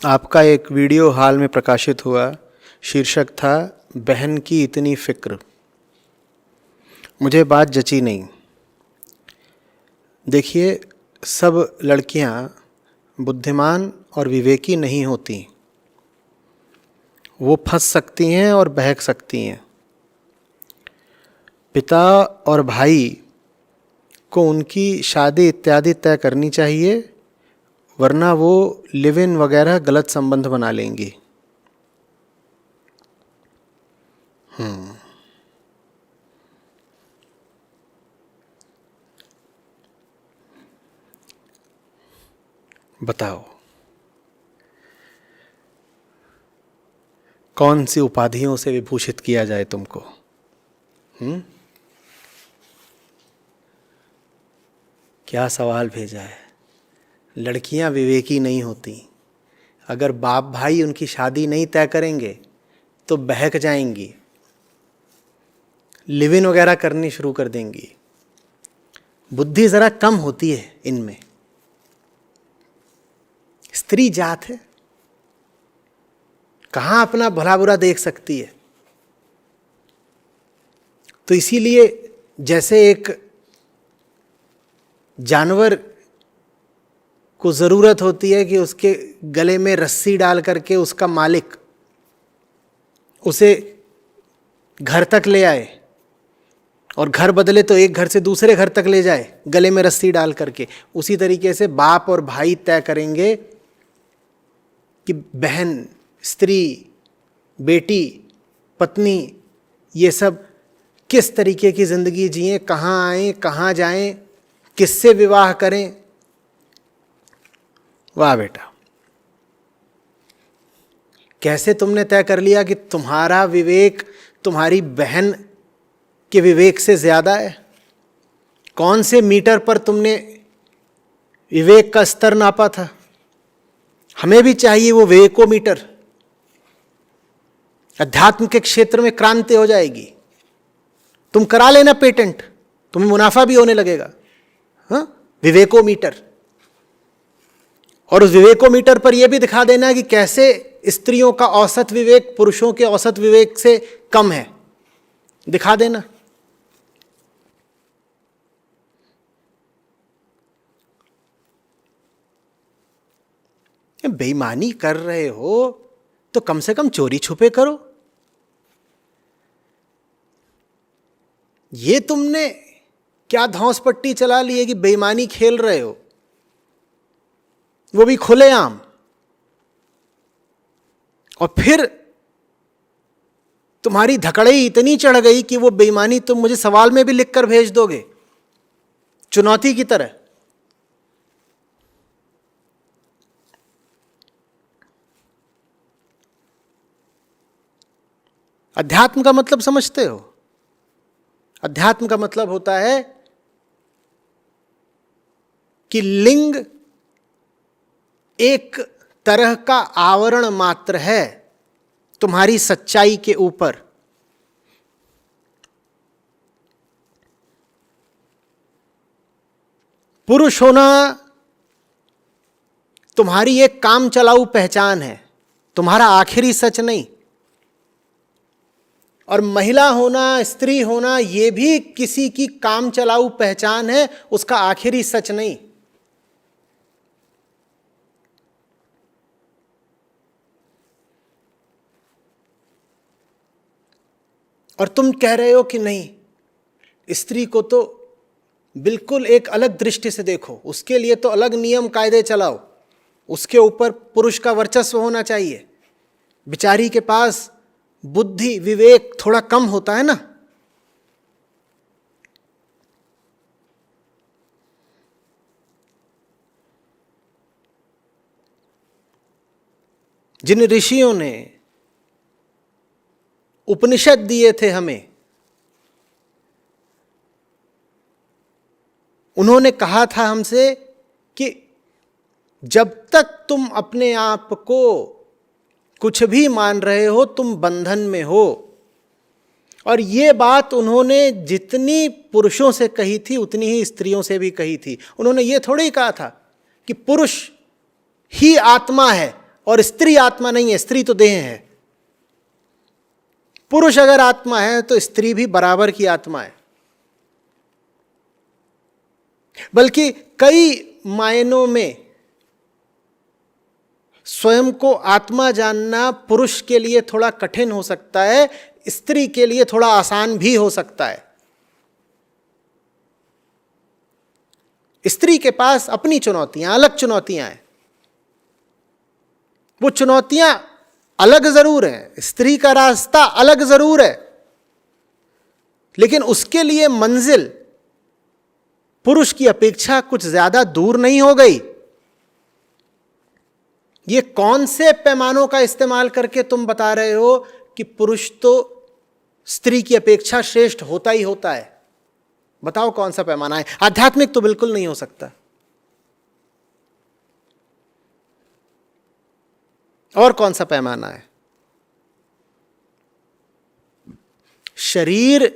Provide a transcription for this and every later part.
आपका एक वीडियो हाल में प्रकाशित हुआ, शीर्षक था बहन की इतनी फिक्र। मुझे बात जची नहीं। देखिए, सब लड़कियां बुद्धिमान और विवेकी नहीं होती। वो फंस सकती हैं और बहक सकती हैं। पिता और भाई को उनकी शादी इत्यादि तय करनी चाहिए, वरना वो लिव इन वगैरह गलत संबंध बना लेंगी। बताओ, कौन सी उपाधियों से विभूषित किया जाए तुमको? क्या सवाल भेजा है। लड़कियां विवेकी नहीं होती। अगर बाप भाई उनकी शादी नहीं तय करेंगे तो बहक जाएंगी, लिव इन वगैरह करनी शुरू कर देंगी। बुद्धि जरा कम होती है इनमें। स्त्री जात है, कहां अपना भला बुरा देख सकती है। तो इसीलिए जैसे एक जानवर को जरूरत होती है कि उसके गले में रस्सी डाल करके उसका मालिक उसे घर तक ले आए, और घर बदले तो एक घर से दूसरे घर तक ले जाए गले में रस्सी डाल करके, उसी तरीके से बाप और भाई तय करेंगे कि बहन, स्त्री, बेटी, पत्नी, ये सब किस तरीके की जिंदगी जिएं, कहाँ आएं, कहाँ जाएं, किससे विवाह करें। वाह बेटा, कैसे तुमने तय कर लिया कि तुम्हारा विवेक तुम्हारी बहन के विवेक से ज्यादा है? कौन से मीटर पर तुमने विवेक का स्तर नापा था? हमें भी चाहिए वो विवेकोमीटर। अध्यात्म के क्षेत्र में क्रांति हो जाएगी। तुम करा लेना पेटेंट, तुम्हें मुनाफा भी होने लगेगा। हाँ, विवेकोमीटर। और उस विवेकोमीटर पर यह भी दिखा देना कि कैसे स्त्रियों का औसत विवेक पुरुषों के औसत विवेक से कम है, दिखा देना। बेईमानी कर रहे हो तो कम से कम चोरी छुपे करो। ये तुमने क्या धौंस पट्टी चला ली है कि बेईमानी खेल रहे हो, वो भी खुलेआम। और फिर तुम्हारी धकड़ई इतनी चढ़ गई कि वो बेईमानी तुम मुझे सवाल में भी लिखकर भेज दोगे, चुनौती की तरह। अध्यात्म का मतलब समझते हो? अध्यात्म का मतलब होता है कि लिंग एक तरह का आवरण मात्र है तुम्हारी सच्चाई के ऊपर। पुरुष होना तुम्हारी एक काम चलाऊ पहचान है, तुम्हारा आखिरी सच नहीं। और महिला होना, स्त्री होना, यह भी किसी की काम चलाऊ पहचान है, उसका आखिरी सच नहीं। और तुम कह रहे हो कि नहीं, स्त्री को तो बिल्कुल एक अलग दृष्टि से देखो, उसके लिए तो अलग नियम कायदे चलाओ, उसके ऊपर पुरुष का वर्चस्व होना चाहिए। बेचारी के पास बुद्धि विवेक थोड़ा कम होता है ना। जिन ऋषियों ने उपनिषद दिए थे हमें, उन्होंने कहा था हमसे कि जब तक तुम अपने आप को कुछ भी मान रहे हो, तुम बंधन में हो। और ये बात उन्होंने जितनी पुरुषों से कही थी उतनी ही स्त्रियों से भी कही थी। उन्होंने ये थोड़ी कहा था कि पुरुष ही आत्मा है, और स्त्री आत्मा नहीं है, स्त्री तो देह है। पुरुष अगर आत्मा है तो स्त्री भी बराबर की आत्मा है। बल्कि कई मायनों में स्वयं को आत्मा जानना पुरुष के लिए थोड़ा कठिन हो सकता है, स्त्री के लिए थोड़ा आसान भी हो सकता है। स्त्री के पास अपनी चुनौतियां, अलग चुनौतियां हैं। वो चुनौतियां अलग जरूर हैं, स्त्री का रास्ता अलग जरूर है, लेकिन उसके लिए मंजिल पुरुष की अपेक्षा कुछ ज्यादा दूर नहीं हो गई। ये कौन से पैमानों का इस्तेमाल करके तुम बता रहे हो कि पुरुष तो स्त्री की अपेक्षा श्रेष्ठ होता ही होता है? बताओ कौन सा पैमाना है? आध्यात्मिक तो बिल्कुल नहीं हो सकता। और कौन सा पैमाना है? शरीर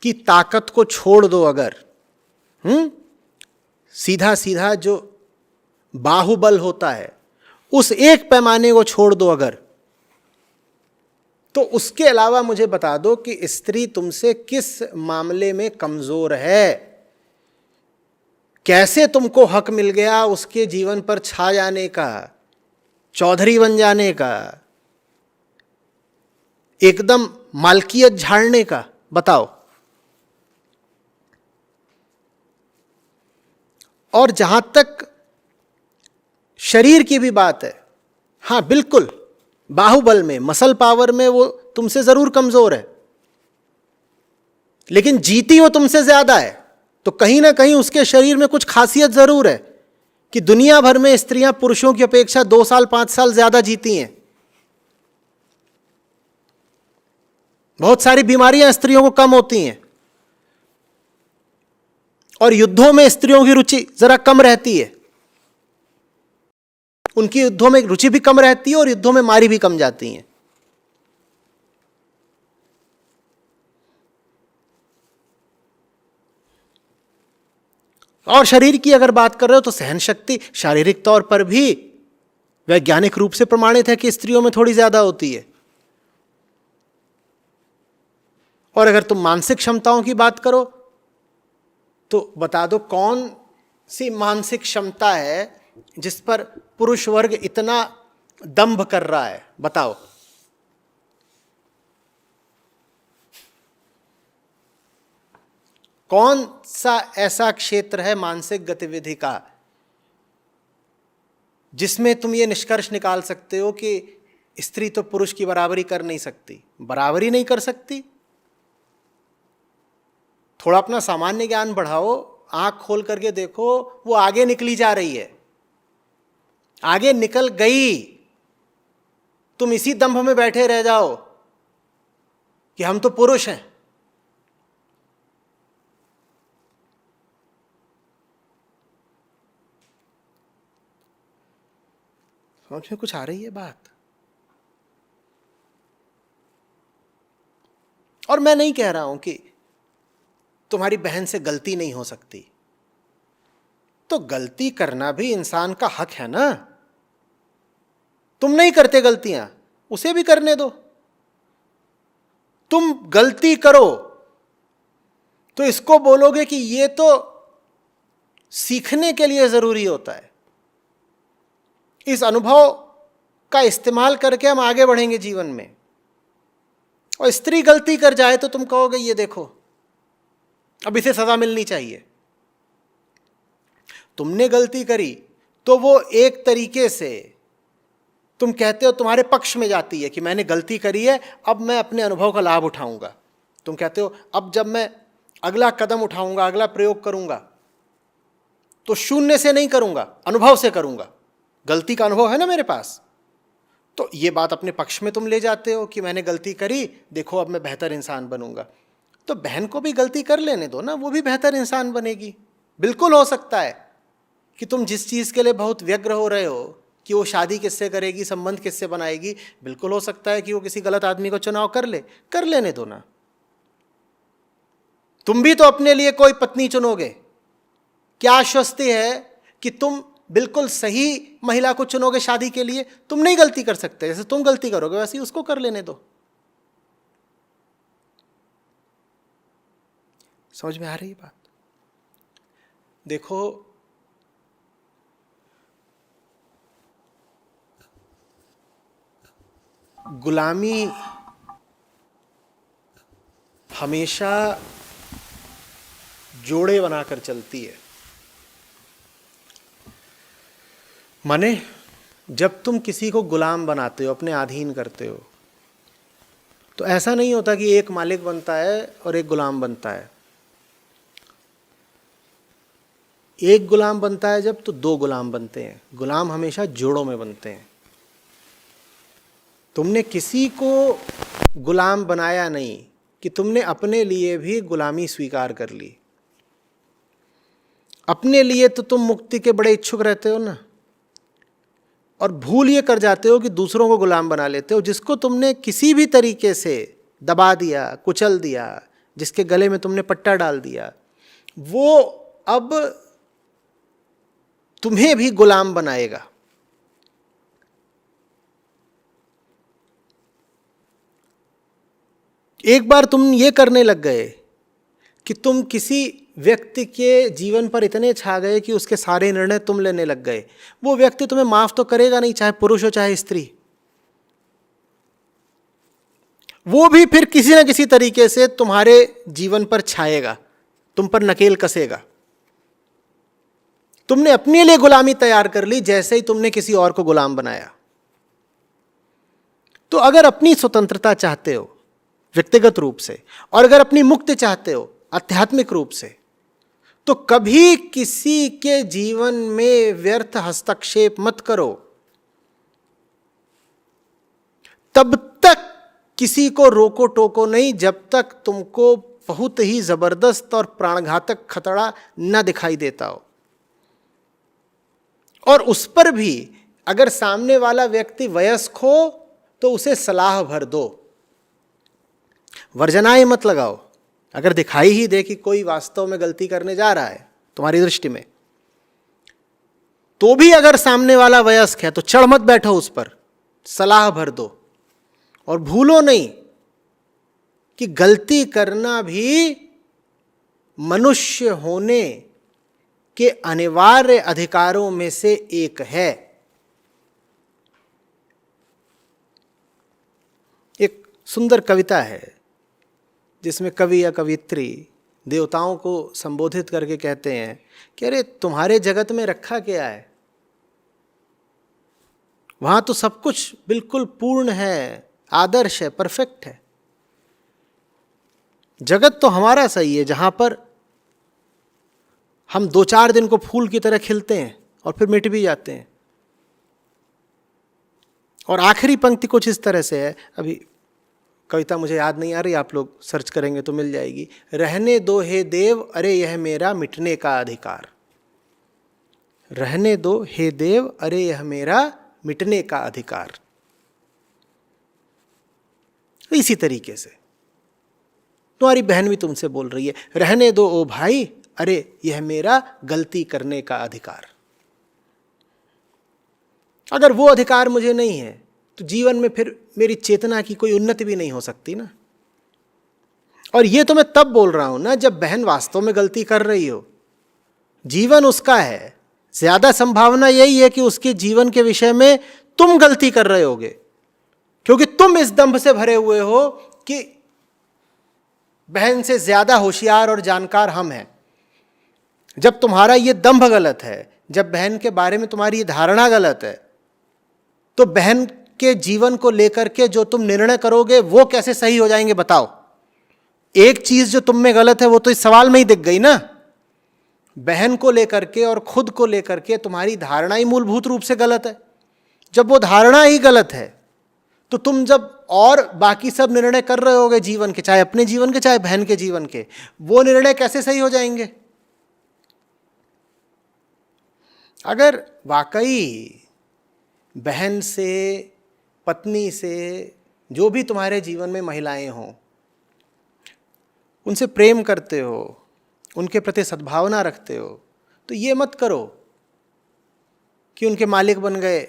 की ताकत को छोड़ दो अगर, सीधा सीधा जो बाहुबल होता है उस एक पैमाने को छोड़ दो अगर, तो उसके अलावा मुझे बता दो कि स्त्री तुमसे किस मामले में कमजोर है। कैसे तुमको हक मिल गया उसके जीवन पर छा जाने का, चौधरी बन जाने का, एकदम मालकियत झाड़ने का? बताओ। और जहां तक शरीर की भी बात है, हां बिल्कुल, बाहुबल में, मसल पावर में वो तुमसे जरूर कमजोर है, लेकिन जीती वो तुमसे ज्यादा है। तो कहीं ना कहीं उसके शरीर में कुछ खासियत जरूर है कि दुनिया भर में स्त्रियां पुरुषों की अपेक्षा 2 साल 5 साल ज्यादा जीती हैं। बहुत सारी बीमारियां स्त्रियों को कम होती हैं, और युद्धों में स्त्रियों की रुचि जरा कम रहती है। उनकी युद्धों में रुचि भी कम रहती है और युद्धों में मारी भी कम जाती हैं। और शरीर की अगर बात कर रहे हो तो सहन शक्ति शारीरिक तौर पर भी वैज्ञानिक रूप से प्रमाणित है कि स्त्रियों में थोड़ी ज्यादा होती है। और अगर तुम मानसिक क्षमताओं की बात करो तो बता दो कौन सी मानसिक क्षमता है जिस पर पुरुष वर्ग इतना दंभ कर रहा है? बताओ। कौन सा ऐसा क्षेत्र है मानसिक गतिविधि का जिसमें तुम ये निष्कर्ष निकाल सकते हो कि स्त्री तो पुरुष की बराबरी कर नहीं सकती? बराबरी नहीं कर सकती? थोड़ा अपना सामान्य ज्ञान बढ़ाओ, आंख खोल करके देखो, वो आगे निकली जा रही है, आगे निकल गई। तुम इसी दंभ में बैठे रह जाओ कि हम तो पुरुष हैं। समझ में कुछ आ रही है बात? और मैं नहीं कह रहा हूं कि तुम्हारी बहन से गलती नहीं हो सकती, तो गलती करना भी इंसान का हक है ना। तुम नहीं करते गलतियां, उसे भी करने दो। तुम गलती करो तो इसको बोलोगे कि ये तो सीखने के लिए जरूरी होता है, इस अनुभव का इस्तेमाल करके हम आगे बढ़ेंगे जीवन में। और स्त्री गलती कर जाए तो तुम कहोगे ये देखो अब इसे सजा मिलनी चाहिए। तुमने गलती करी तो वो एक तरीके से तुम कहते हो तुम्हारे पक्ष में जाती है कि मैंने गलती करी है, अब मैं अपने अनुभव का लाभ उठाऊंगा। तुम कहते हो अब जब मैं अगला कदम उठाऊंगा, अगला प्रयोग करूंगा, तो शून्य से नहीं करूंगा, अनुभव से करूंगा। गलती का अनुभव है ना मेरे पास, तो ये बात अपने पक्ष में तुम ले जाते हो कि मैंने गलती करी, देखो अब मैं बेहतर इंसान बनूंगा। तो बहन को भी गलती कर लेने दो ना, वो भी बेहतर इंसान बनेगी। बिल्कुल हो सकता है कि तुम जिस चीज़ के लिए बहुत व्यग्र हो रहे हो कि वो शादी किससे करेगी, संबंध किससे बनाएगी, बिल्कुल हो सकता है कि वो किसी गलत आदमी को चुनाव कर लेने दो ना। तुम भी तो अपने लिए कोई पत्नी चुनोगे। क्या आश्वस्ति है कि तुम बिल्कुल सही महिला को चुनोगे शादी के लिए, तुम नहीं गलती कर सकते। जैसे तुम गलती करोगे वैसे ही उसको कर लेने दो। समझ में आ रही बात? देखो, गुलामी हमेशा जोड़े बनाकर चलती है। माने जब तुम किसी को गुलाम बनाते हो, अपने अधीन करते हो, तो ऐसा नहीं होता कि एक मालिक बनता है और एक गुलाम बनता है। एक गुलाम बनता है जब, तो दो गुलाम बनते हैं। गुलाम हमेशा जोड़ों में बनते हैं। तुमने किसी को गुलाम बनाया नहीं कि तुमने अपने लिए भी गुलामी स्वीकार कर ली। अपने लिए तो तुम मुक्ति के बड़े इच्छुक रहते हो ना, और भूल ये कर जाते हो कि दूसरों को गुलाम बना लेते हो। जिसको तुमने किसी भी तरीके से दबा दिया, कुचल दिया, जिसके गले में तुमने पट्टा डाल दिया, वो अब तुम्हें भी गुलाम बनाएगा। एक बार तुम ये करने लग गए कि तुम किसी व्यक्ति के जीवन पर इतने छा गए कि उसके सारे निर्णय तुम लेने लग गए, वो व्यक्ति तुम्हें माफ तो करेगा नहीं, चाहे पुरुष हो चाहे स्त्री। वो भी फिर किसी ना किसी तरीके से तुम्हारे जीवन पर छाएगा, तुम पर नकेल कसेगा। तुमने अपने लिए गुलामी तैयार कर ली जैसे ही तुमने किसी और को गुलाम बनाया। तो अगर अपनी स्वतंत्रता चाहते हो व्यक्तिगत रूप से, और अगर अपनी मुक्ति चाहते हो आध्यात्मिक रूप से, तो कभी किसी के जीवन में व्यर्थ हस्तक्षेप मत करो। तब तक किसी को रोको टोको नहीं जब तक तुमको बहुत ही जबरदस्त और प्राणघातक खतरा न दिखाई देता हो। और उस पर भी अगर सामने वाला व्यक्ति वयस्क हो तो उसे सलाह भर दो, वर्जनाएं मत लगाओ। अगर दिखाई ही दे कि कोई वास्तव में गलती करने जा रहा है तुम्हारी दृष्टि में, तो भी अगर सामने वाला वयस्क है तो चढ़ मत बैठो उस पर, सलाह भर दो। और भूलो नहीं कि गलती करना भी मनुष्य होने के अनिवार्य अधिकारों में से एक है। एक सुंदर कविता है जिसमें कवि या कवियत्री देवताओं को संबोधित करके कहते हैं कि अरे तुम्हारे जगत में रखा क्या है, वहां तो सब कुछ बिल्कुल पूर्ण है, आदर्श है, परफेक्ट है। जगत तो हमारा सही है जहां पर हम 2-4 दिन को फूल की तरह खिलते हैं और फिर मिट भी जाते हैं। और आखिरी पंक्ति कुछ इस तरह से है, अभी कविता मुझे याद नहीं आ रही, आप लोग सर्च करेंगे तो मिल जाएगी। रहने दो हे देव, अरे यह मेरा मिटने का अधिकार। रहने दो हे देव, अरे यह मेरा मिटने का अधिकार। इसी तरीके से तुम्हारी बहन भी तुमसे बोल रही है, रहने दो ओ भाई, अरे यह मेरा गलती करने का अधिकार। अगर वो अधिकार मुझे नहीं है तो जीवन में फिर मेरी चेतना की कोई उन्नति भी नहीं हो सकती ना। और ये तो मैं तब बोल रहा हूं ना जब बहन वास्तव में गलती कर रही हो। जीवन उसका है, ज्यादा संभावना यही है कि उसके जीवन के विषय में तुम गलती कर रहे होगे, क्योंकि तुम इस दंभ से भरे हुए हो कि बहन से ज्यादा होशियार और जानकार हम हैं। जब तुम्हारा ये दंभ गलत है, जब बहन के बारे में तुम्हारी ये धारणा गलत है, तो बहन के जीवन को लेकर के जो तुम निर्णय करोगे वो कैसे सही हो जाएंगे बताओ। एक चीज जो तुम में गलत है वो तो इस सवाल में ही दिख गई ना। बहन को लेकर के और खुद को लेकर के तुम्हारी धारणा ही मूलभूत रूप से गलत है। जब वो धारणा ही गलत है तो तुम जब और बाकी सब निर्णय कर रहे होगे जीवन के, चाहे अपने जीवन के चाहे बहन के जीवन के, वो निर्णय कैसे सही हो जाएंगे। अगर वाकई बहन से, पत्नी से, जो भी तुम्हारे जीवन में महिलाएं हों, उनसे प्रेम करते हो, उनके प्रति सद्भावना रखते हो, तो ये मत करो कि उनके मालिक बन गए,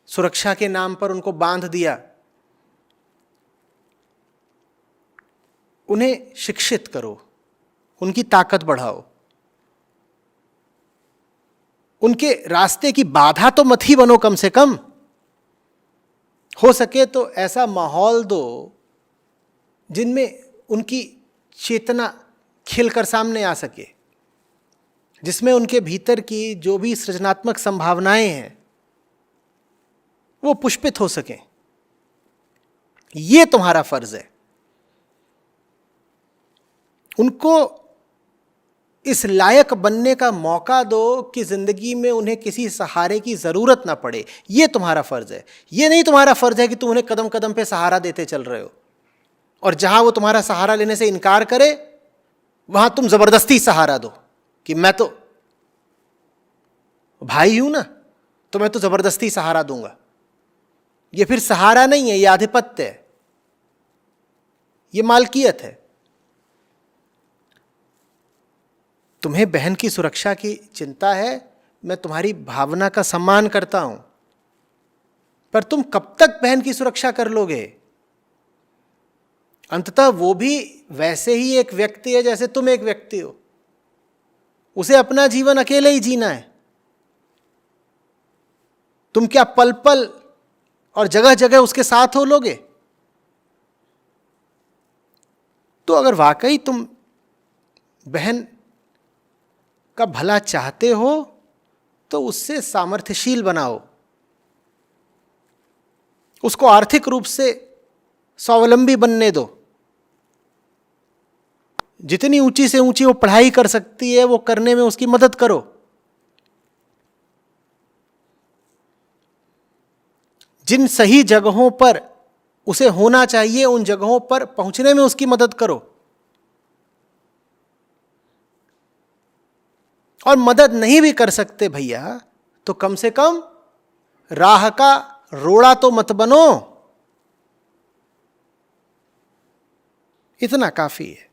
सुरक्षा के नाम पर उनको बांध दिया। उन्हें शिक्षित करो, उनकी ताकत बढ़ाओ, उनके रास्ते की बाधा तो मत ही बनो। कम से कम हो सके तो ऐसा माहौल दो जिनमें उनकी चेतना खिलकर सामने आ सके, जिसमें उनके भीतर की जो भी सृजनात्मक संभावनाएं हैं वो पुष्पित हो सकें। ये तुम्हारा फर्ज है। उनको इस लायक बनने का मौका दो कि जिंदगी में उन्हें किसी सहारे की जरूरत ना पड़े। ये तुम्हारा फर्ज है। ये नहीं तुम्हारा फर्ज है कि तुम उन्हें कदम कदम पे सहारा देते चल रहे हो, और जहां वो तुम्हारा सहारा लेने से इनकार करे वहां तुम जबरदस्ती सहारा दो कि मैं तो भाई हूं ना, तो मैं तो जबरदस्ती सहारा दूंगा। ये फिर सहारा नहीं है, ये आधिपत्य है, ये मालकियत है। तुम्हें बहन की सुरक्षा की चिंता है, मैं तुम्हारी भावना का सम्मान करता हूं, पर तुम कब तक बहन की सुरक्षा कर लोगे? अंततः वो भी वैसे ही एक व्यक्ति है जैसे तुम एक व्यक्ति हो। उसे अपना जीवन अकेले ही जीना है। तुम क्या पल पल और जगह जगह उसके साथ हो लोगे? तो अगर वाकई तुम बहन का भला चाहते हो तो उससे सामर्थ्यशील बनाओ, उसको आर्थिक रूप से स्वावलंबी बनने दो। जितनी ऊंची से ऊंची वो पढ़ाई कर सकती है वो करने में उसकी मदद करो। जिन सही जगहों पर उसे होना चाहिए उन जगहों पर पहुंचने में उसकी मदद करो। और मदद नहीं भी कर सकते भैया तो कम से कम राह का रोड़ा तो मत बनो। इतना काफी है।